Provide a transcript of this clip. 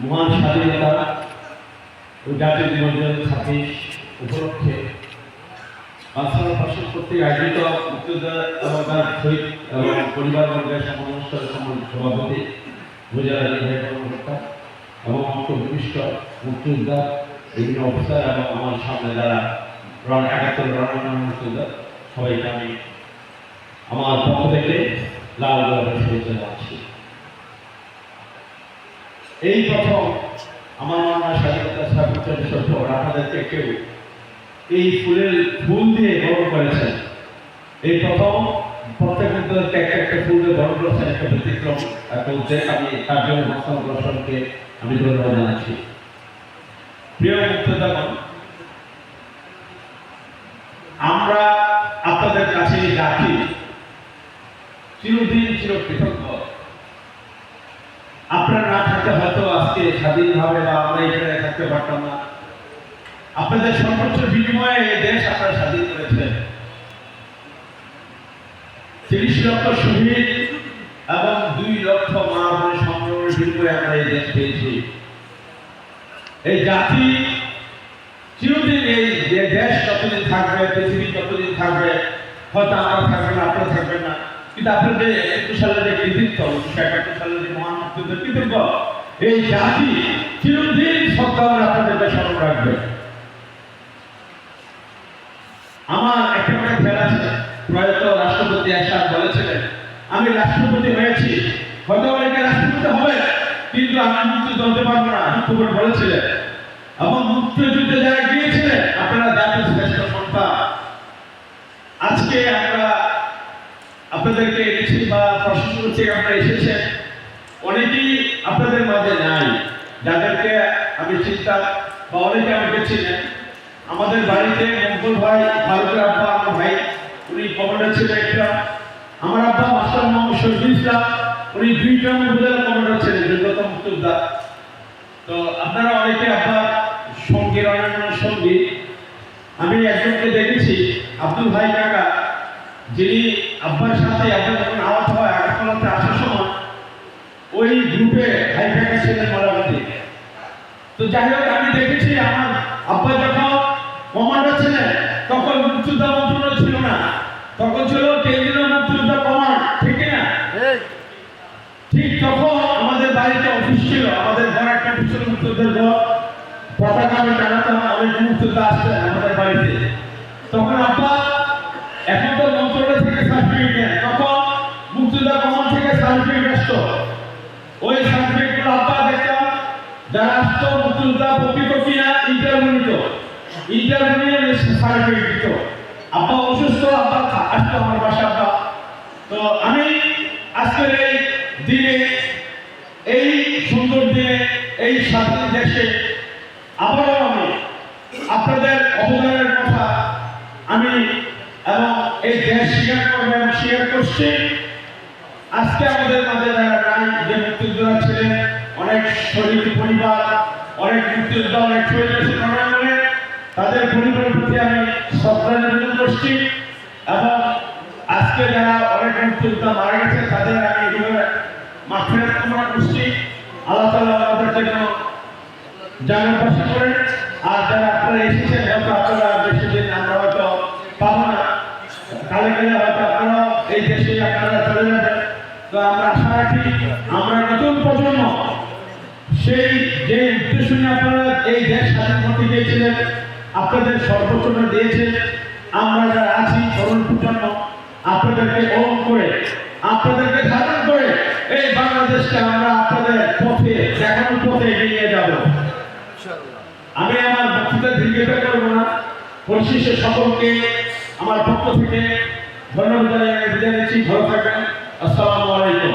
মহান স্বাধীনতা ও জাতীয় দিবস 26 উপলক্ষে বাংলাদেশ পার্শ্ব কর্তৃক আয়োজিত মুক্তিযোদ্ধা এবং তার শহীদ এবং পরিবারবর্গের সমন্বয় সভাপতি গুজরাট কর্মকর্তা এবং অন্তর্ভুক্ত মুক্তিযোদ্ধা বিভিন্ন অফিসার এবং আমার সামনে যারা 71 রণাঙ্গন মুক্তিযোদ্ধা সবাইকে আমি আমার পক্ষ থেকে লাল গোলাপের শুভেচ্ছা জানাচ্ছি। এই প্রথম আমার মনে হয় স্বাধীনতা 75 বছর আপনাদেরকে কেউ এই ফুল দিয়ে বরণ করেছেন। এই প্রথম প্রত্যেককে একটা ফুল দিয়ে বরণ করেছেন, একটা ব্যতিক্রম একটা উদ্যোগ। আমি তার জন্য প্রশাসনকে আমি ধন্যবাদ জানাচ্ছি। প্রিয় মুক্তিযোদ্ধাগণ, আমরা আপনাদের কাছে ডাকি চিরদিন চিরকৃতজ্ঞ। আপনারা না থাকতে হয়তো আজকে স্বাধীনভাবে বা আমরা এখানে থাকতে পারতাম না। আপনাদের সর্বোচ্চ বিনিময়ে এই দেশ আপনারা স্বাধীন করেছেন। 30 লক্ষ শহীদ এবং 2 লক্ষ মা বোনের সংগ্রামের বিনিময়ে আমরা এই দেশ পেয়েছি। এই জাতি চিরদিন এই যে দেশ যতদিন থাকবে, পৃথিবী যতদিন থাকবে, হয়তো আমরা থাকবেন না, আপনারা থাকবেন না, কিন্তু আপনাদের 71 সালের যে কৃতিত্ব, 71 সালের যে মহান মুক্তিযুদ্ধের কৃতিত্ব, এই জাতি চিরদিন শ্রদ্ধা আপনাদেরকে স্মরণ রাখবে। আমার একটা কথা খেয়াল আছে, প্রয়াত রাষ্ট্রপতি এরশাদ বলেছিলেন, আমি রাষ্ট্রপতি হয়েছি, হয়তো অনেকে রাষ্ট্রপতি হবে, কিন্তু আমি মুক্তিযুদ্ধ হতে পারবো না, দুঃখ বলেছিলেন। এবং মুক্তিযুদ্ধে যারা গিয়েছিলেন, আপনারা জাতির শ্রেষ্ঠ সন্তান। আজকে আমরা আপনাদেরকে এনেছি বা প্রশাসন থেকে আপনারা এসেছেন, অনেকেই আপনাদের মাঝে নাই, যাদেরকে আমি চিন্তা বা অনেকে আমাকে চিনেন। আমাদের বাড়িতে মঙ্গল ভাই, ফারুকের আব্বা আমার ভাই, উনি কমান্ডার ছিলেন একটা। আমার আব্বা মাস্টার মোহাম্মদ শহীদুল ইসলাম, উনি 2টা উপজেলা কমান্ডার ছিলেন, যোগ্যতা মুক্তিযোদ্ধা। তো আপনারা অনেকে আব্বা সঙ্গী, রণাঙ্গনের সঙ্গী। আমি একজনকে দেখেছি, আব্দুল ভাই কাকা, যিনি আব্বার সাথে আপনার যখন আওয়াজ হয় আগরতলাতে আসার সময় ওই গ্রুপে ভাই কাকা ছিলেন মোটামুটি। তো যাই হোক, আমি দেখেছি আমার আব্বা যখন কমান্ডার ছিলেন তখন মুক্তিযোদ্ধা মন্ত্রণালয় ছিল না, তখন ছিল কেন্দ্রীয় মুক্তিযোদ্ধা কমান্ড, ঠিক না? ঠিক তখন আমাদের বাড়িতে অফিস ছিল, আমাদের ঘর একটা অফিস মুক্তিযোদ্ধার ঘর, পতাকা আমি টানাতাম, অনেক মুক্তিযোদ্ধা আসতেন আমাদের বাড়িতে। তখন আব্বা, এখন তো মন্ত্রণালয় থেকে সার্টিফিকেট নেন, তখন মুক্তিযোদ্ধা কমান্ড থেকে সার্টিফিকেট আসতো। ওই সার্টিফিকেটগুলো আব্বা দেখতাম, যারা আসতো মুক্তিযোদ্ধা প্রকৃত কিনা ইন্টারভিউ নিত, ইন্টারভিউ নিয়ে সার্টিফিকেট দিত। আব্বা অসুস্থ, আব্বা আসতো আমার বাসা আব্বা। তো আমি আজকের এই দিনে, এই সুন্দর দিনে, এই স্বাধীন দেশে আবারও আমি আপনাদের অবদানের কথা আমি এবং এই দেশ স্বীকার করবেন, স্বীকার করছি। আজকে আমাদের মাঝে যারা নাই, যে মুক্তিযোদ্ধা ছিলেন, অনেক শহীদ পরিবার, অনেক মুক্তিযোদ্ধা, অনেক শহীদ রণাঙ্গনে, তাদের পরিবারের প্রতি আমি শ্রদ্ধা নিবেদন করছি। এবং আজকে যারা অনেক মুক্তিযোদ্ধা মারা গেছে, তাদের আমি এইভাবে মাগফিরাত কামনা করছি। আল্লাহ তাআলা আমাদেরকে যেন জান্নাতবাসী করেন। আর যারা আপনারা এসেছেন, হয়তো আপনারা বেশি দিন আমরা হয়তো পাবো না, কালে গেলে হয়তো আপনারা এই দেশে আপনারা চলে যাবেন। তো আমরা আশা রাখি আমরা নতুন প্রজন্ম সেই যে উদ্দেশ্য নিয়ে আপনারা এই দেশ স্বাধীন করতে গিয়েছিলেন, আপনাদের সর্বোচ্চ দিয়েছেন, আমরা যারা আছি তরুণ প্রজন্ম আপনাদেরকে গ্রহণ করে, আপনাদেরকে ধারণ করে এই বাংলাদেশকে আমরা আপনাদের পথে দেখানোর পথে এগিয়ে নিয়ে যাব। আমি আমার বক্তৃতা দীর্ঘায়িত করবো না, পরিশেষে সকলকে আমার পক্ষ থেকে ধন্যবাদ জানিয়ে বিদায় নিচ্ছি। ভালো থাকবেন। আসসালামু আলাইকুম।